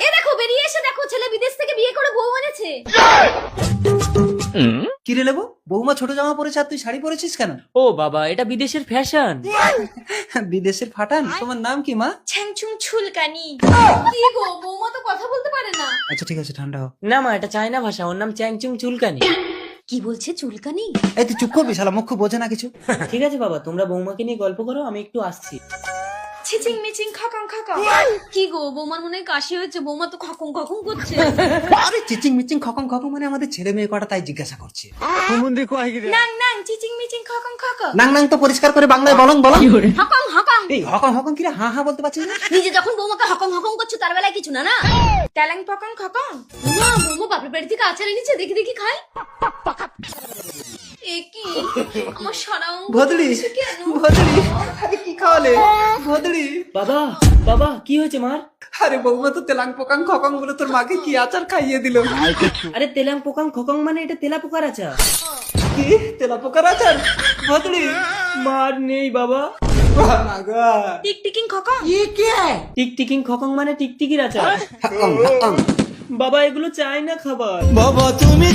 এ দেখো বেরিয়ে এসে দেখো ছেলে বিদেশ থেকে বিয়ে করে বউ এনেছে। কি রে লেবু, বৌমা ছোট জামা পরেছে আর তুই শাড়ি পরেছিস কেন? ও বাবা, এটা বিদেশের ফ্যাশন। বিদেশের ফাটান। তোমার নাম কি মা? ছ্যাংছুং ছুলকানি। কি গো, বৌমা তো কথা বলতে পারে না। আচ্ছা ঠিক আছে, ঠান্ডা হও। না মা, এটা চায়না ভাষা, ওর নাম চ্যাংচুং চুলকানি। কি বলছে চুলকানি? এই তুই চুপ করবি, শালা মুখ বোঝে না কিছু। ঠিক আছে বাবা, তোমরা বৌমাকে নিয়ে গল্প করো, আমি একটু আসছি। ছিচিং মিচিং খাকাং খাকা। কি গো, বৌমার মনে হয় কাশি হয়েছে, বৌমা তো খকং খকং করছে। আরে চিচিং মিচিং খকং খকং মানে আমাদের ছেলে মেয়ে কটা, তাই জিজ্ঞাসা করছে। নাং নাং চিচিং মিচিং খাকাং খাকা। নাং নাং তো পরিষ্কার করে বাংলায় বলং বলং। হকং হকং। এই হকং হকং কি রে, হা হা বলতে পারছিস না? নিজে যখন বৌমাকে হকং হকং করছো তার বেলায় কিছু না না। ট্যালেং পকং খকং। মা, বৌমা বাপের বাড়ি থেকে আচার এনেছে, দেখি দেখি খাই। এ কি, আমার সারা অঙ্গ ভদড়ি জ্বলছে কেন? ভদড়ি, আরে কি খাওয়ালে ভদড়ি? বাবা বাবা, কি হয়েছে মার? আরে বৌমা তো তেলাং পোকাং খকং বলে তোর মাকে কি আচার খাইয়ে দিল। আরে তেলাং পোকাং খকং মানে এটা তেলা পোকার আচার। কি তেলা পোকার আচার? ভদড়ি মার নেই বাবা। মাগা। টিকটিকিং খকং। টিকটিকিং খকং মানে টিকটিকির আচার। হকং হকং। বাবা, এগুলো চাই না খাবার। বাবা তুমি